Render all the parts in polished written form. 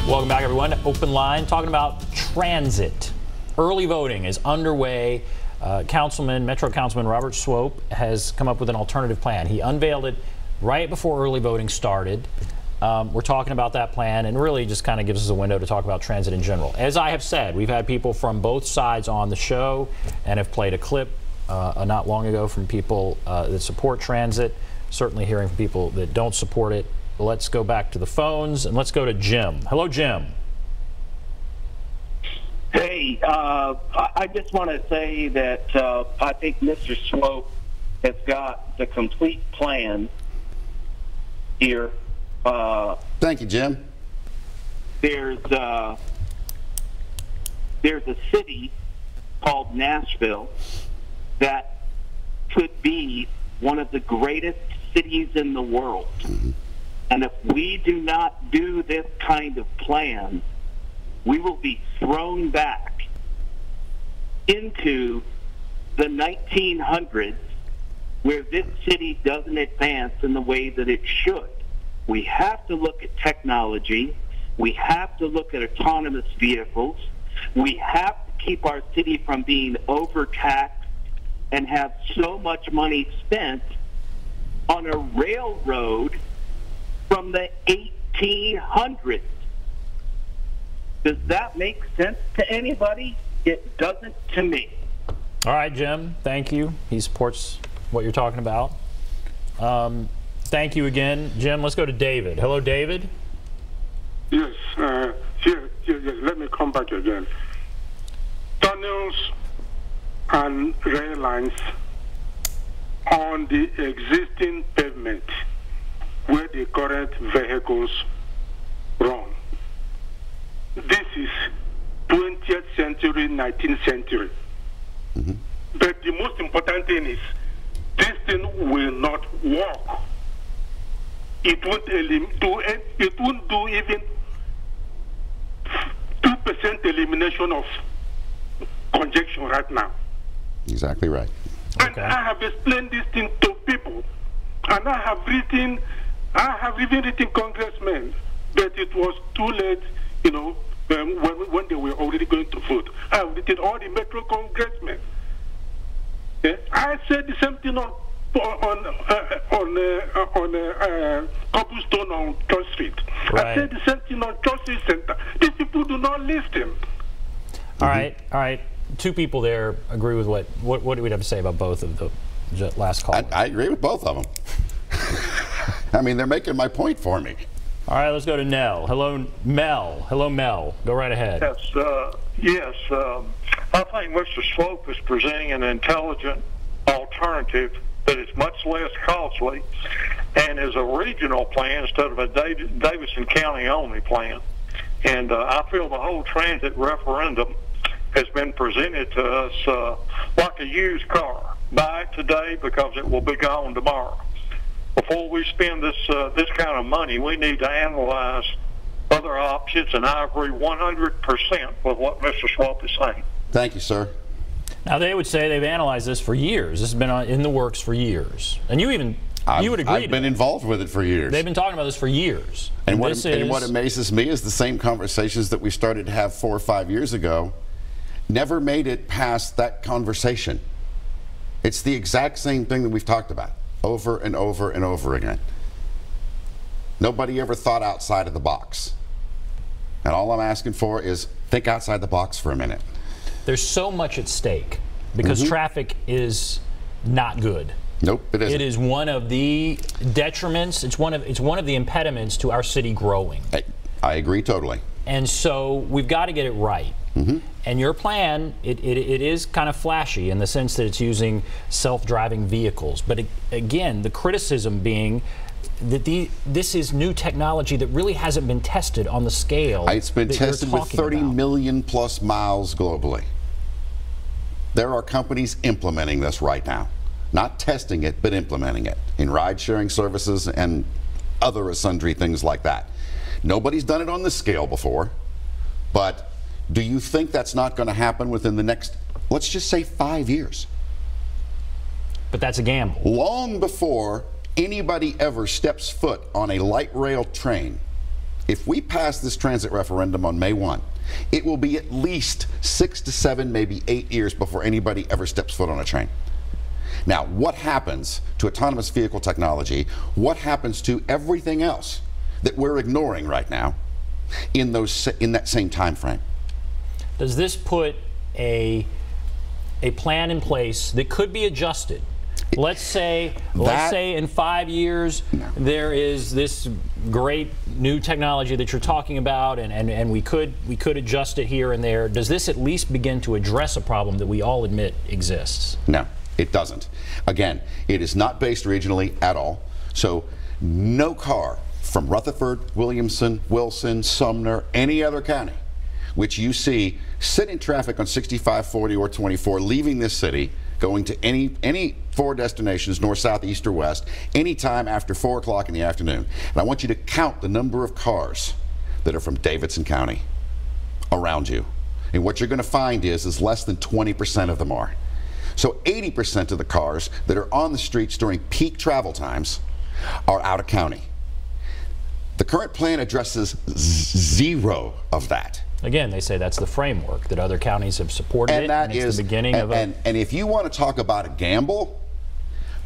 Welcome back, everyone, to Open Line, talking about transit. Early voting is underway. Metro Councilman Robert Swope has come up with an alternative plan. He unveiled it right before early voting started. We're talking about that plan, and really just kind of gives us a window to talk about transit in general. As I have said, we've had people from both sides on the show and have played a clip not long ago from people that support transit, certainly hearing from people that don't support it. Let's go back to the phones, and let's go to Jim. Hello, Jim. Hey, I just want to say that I think Mr. Swope has got the complete plan here. Thank you, Jim. There's a city called Nashville that could be one of the greatest cities in the world. Mm-hmm. And if we do not do this kind of plan, we will be thrown back into the 1900s, where this city doesn't advance in the way that it should. We have to look at technology. We have to look at autonomous vehicles. We have to keep our city from being overtaxed and have so much money spent on a railroad from the 1800s. Does that make sense to anybody? It doesn't to me. All right, Jim, thank you. He supports what you're talking about. Thank you again, Jim. Let's go to David. Hello, David. Yes, let me come back again. Tunnels and rail lines on the existing pavement where the current vehicles run. This is 20th century, 19th century. Mm-hmm. But the most important thing is this thing will not work. It won't do even 2% elimination of congestion right now. Exactly right. And okay. I have explained this thing to people, and I have even written congressmen, but it was too late, you know, when they were already going to vote. I have written all the metro congressmen. Yeah? I said the same thing on cobblestone on Church Street. Right. I said the same thing on Church Street Center. These people do not listen. All right. Two people there agree with what do we have to say about both of the last call? I agree with both of them. I mean, they're making my point for me. All right, let's go to Nell. Hello, Mel. Hello, Mel. Go right ahead. Yes. I think Mr. Swope is presenting an intelligent alternative that is much less costly and is a regional plan instead of a Davidson County only plan. And I feel the whole transit referendum has been presented to us like a used car. Buy it today because it will be gone tomorrow. Before we spend this kind of money, we need to analyze other options, and I agree 100% with what Mr. Swope is saying. Thank you, sir. Now, they would say they've analyzed this for years. This has been in the works for years. And you would agree. I've been involved with it for years. They've been talking about this for years. And what amazes me is the same conversations that we started to have 4 or 5 years ago never made it past that conversation. It's the exact same thing that we've talked about over and over and over again. Nobody ever thought outside of the box. And all I'm asking for is think outside the box for a minute. There's so much at stake because traffic is not good. Nope, it isn't. It is one of the detriments. It's one of the impediments to our city growing. I agree totally. And so we've got to get it right. And your plan, it is kind of flashy in the sense that it's using self-driving vehicles. But again, the criticism being that this is new technology that really hasn't been tested on the scale. It's been tested with 30 million plus miles globally. There are companies implementing this right now. Not testing it, but implementing it in ride-sharing services and other sundry things like that. Nobody's done it on this scale before, but do you think that's not going to happen within the next, let's just say 5 years? But that's a gamble. Long before anybody ever steps foot on a light rail train, if we pass this transit referendum on May 1, it will be at least 6 to 7, maybe 8 years before anybody ever steps foot on a train. Now, what happens to autonomous vehicle technology? What happens to everything else that we're ignoring right now in that same time frame? Does this put a plan in place that could be adjusted? Let's say in 5 years there is this great new technology that you're talking about, and we could adjust it here and there. Does this at least begin to address a problem that we all admit exists? No, it doesn't. Again, it is not based regionally at all. So no car from Rutherford, Williamson, Wilson, Sumner, any other county which you see sit in traffic on 65, 40, or 24, leaving this city, going to any 4 destinations, north, south, east, or west, anytime after 4 o'clock in the afternoon. And I want you to count the number of cars that are from Davidson County around you. And what you're going to find is less than 20% of them are. So 80% of the cars that are on the streets during peak travel times are out of county. The current plan addresses 0 of that. Again, they say that's the framework, that other counties have supported it, and it's the beginning of a... And if you want to talk about a gamble,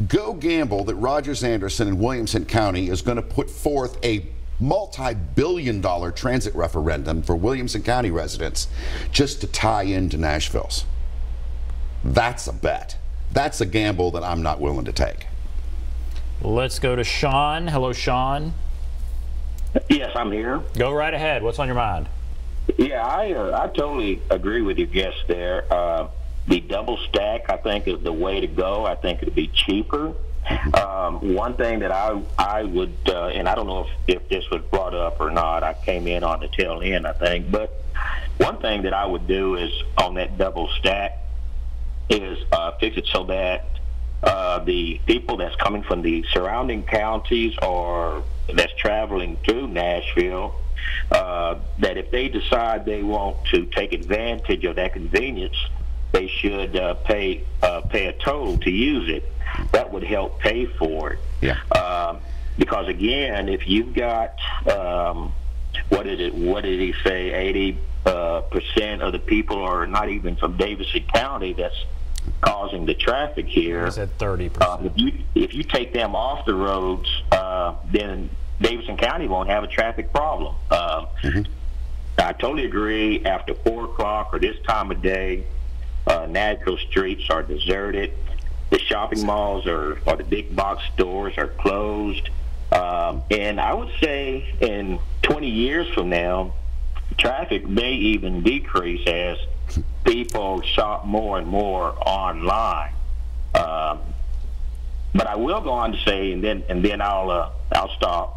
go gamble that Rogers Anderson in Williamson County is going to put forth a multi-billion-dollar transit referendum for Williamson County residents just to tie into Nashville's. That's a bet. That's a gamble that I'm not willing to take. Let's go to Sean. Hello, Sean. Yes, I'm here. Go right ahead. What's on your mind? Yeah, I totally agree with your guest there. The double stack, I think, is the way to go. I think it'll be cheaper. One thing that I would, and I don't know if this was brought up or not, I came in on the tail end, I think, but one thing that I would do is on that double stack is fix it so that the people that's coming from the surrounding counties or that's traveling through Nashville, that if they decide they want to take advantage of that convenience, they should pay a toll to use it. That would help pay for it. Yeah. Because again, if you've got what did he say? 80% of the people are not even from Davidson County. That's causing the traffic here. He said 30%. If you take them off the roads, then Davidson County won't have a traffic problem. I totally agree. After 4 o'clock or this time of day, Nashville streets are deserted. The shopping malls or the big box stores are closed. And I would say in 20 years from now, traffic may even decrease as people shop more and more online. But I will go on to say, and then I'll stop,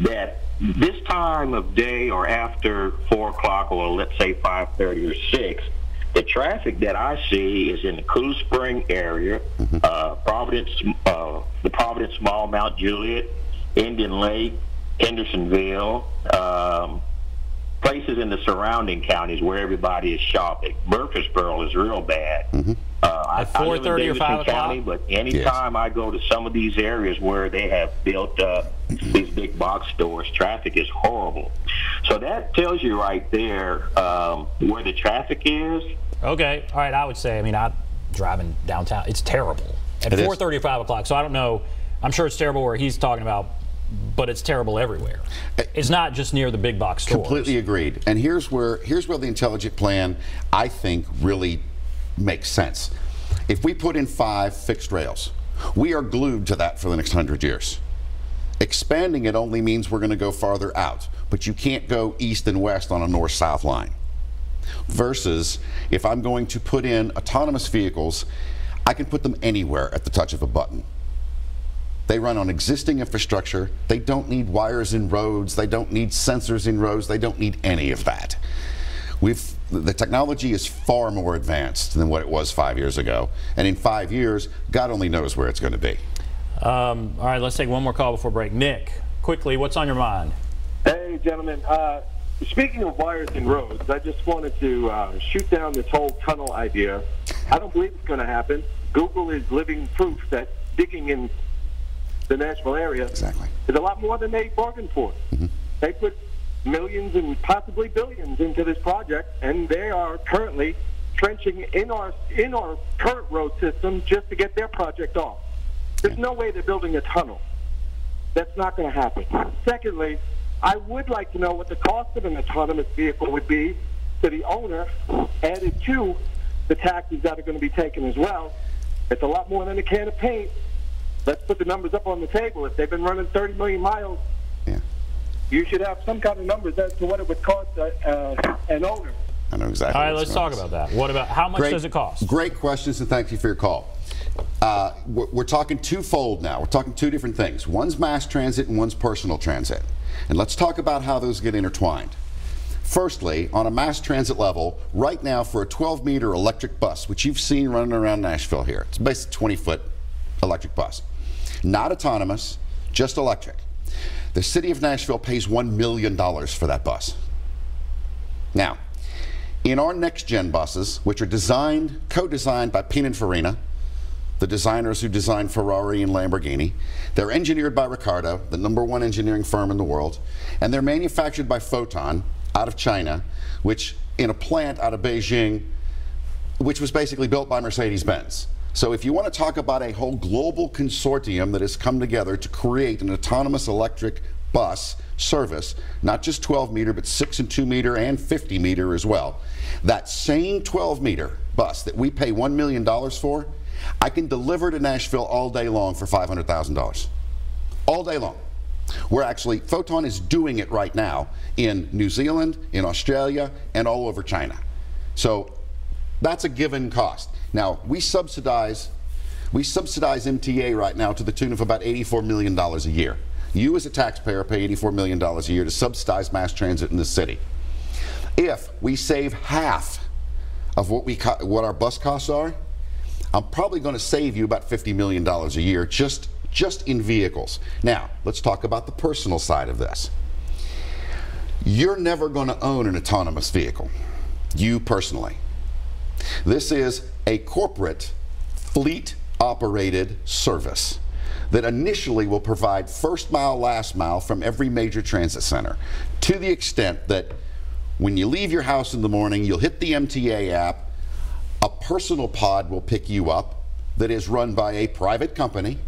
that this time of day or after 4 o'clock, or let's say 5:30 or 6, the traffic that I see is in the Cool Spring area, Providence, the Providence Mall, Mount Juliet, Indian Lake, Hendersonville, places in the surrounding counties where everybody is shopping. Murfreesboro is real bad. At 4:30 or 5 County, o'clock? but anytime I go to some of these areas where they have built up these big box stores, traffic is horrible. So that tells you right there where the traffic is. Okay. All right. I would say, I mean, I'm driving downtown. It's terrible at 4:30 or 5 o'clock. So I don't know. I'm sure it's terrible where he's talking about, but it's terrible everywhere. It's not just near the big box stores. Completely agreed. And here's where the intelligent plan, I think, really makes sense. If we put in 5 fixed rails, we are glued to that for the next 100 years. Expanding it only means we're going to go farther out, but you can't go east and west on a north-south line. Versus, if I'm going to put in autonomous vehicles, I can put them anywhere at the touch of a button. They run on existing infrastructure. They don't need wires in roads. They don't need sensors in roads. They don't need any of that. The technology is far more advanced than what it was 5 years ago. And in 5 years, God only knows where it's going to be. All right, let's take one more call before break. Nick, quickly, what's on your mind? Hey, gentlemen. Speaking of wires and roads, I just wanted to shoot down this whole tunnel idea. I don't believe it's going to happen. Google is living proof that digging in the Nashville area is a lot more than they bargained for. They put millions and possibly billions into this project, and they are currently trenching in our current road system just to get their project off. There's no way they're building a tunnel. That's not going to happen. Secondly, I would like to know what the cost of an autonomous vehicle would be to the owner, added to the taxes that are going to be taken as well. It's a lot more than a can of paint. Let's put the numbers up on the table. If they've been running 30 million miles, you should have some kind of numbers as to what it would cost an owner. I know exactly. All right, let's talk about that. What about how much does it cost? Great questions, and thank you for your call. We're talking twofold now. We're talking two different things. One's mass transit and one's personal transit. And let's talk about how those get intertwined. Firstly, on a mass transit level, right now for a 12-meter electric bus, which you've seen running around Nashville here, it's basically a 20-foot electric bus. Not autonomous, just electric. The city of Nashville pays $1 million for that bus. Now, in our next-gen buses, which are co-designed by Pininfarina, the designers who designed Ferrari and Lamborghini, they're engineered by Ricardo, the #1 engineering firm in the world, and they're manufactured by Photon out of China, which in a plant out of Beijing, which was basically built by Mercedes-Benz. So if you want to talk about a whole global consortium that has come together to create an autonomous electric bus service, not just 12-meter, but 6 and 2-meter and 50-meter as well, that same 12-meter bus that we pay $1 million for, I can deliver to Nashville all day long for $500,000. All day long. We're actually, Photon is doing it right now in New Zealand, in Australia, and all over China. So that's a given cost. Now, we subsidize MTA right now to the tune of about $84 million a year. You as a taxpayer pay $84 million a year to subsidize mass transit in this city. If we save half of what our bus costs are, I'm probably going to save you about $50 million a year just in vehicles. Now, let's talk about the personal side of this. You're never going to own an autonomous vehicle, you personally. This is a corporate fleet-operated service that initially will provide first mile, last mile from every major transit center, to the extent that when you leave your house in the morning, you'll hit the MTA app, a personal pod will pick you up that is run by a private company,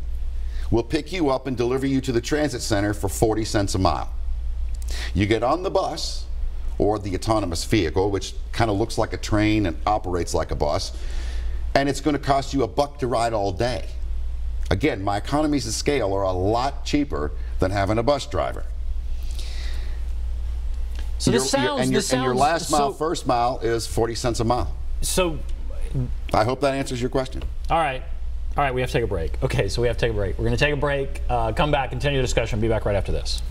will pick you up and deliver you to the transit center for 40 cents a mile. You get on the bus, or the autonomous vehicle, which kind of looks like a train and operates like a bus, and it's going to cost you $1 to ride all day. Again, my economies of scale are a lot cheaper than having a bus driver. So your last mile, first mile is 40 cents a mile. So I hope that answers your question. All right, we have to take a break. Okay, so we have to take a break. We're going to take a break, come back, continue the discussion, be back right after this.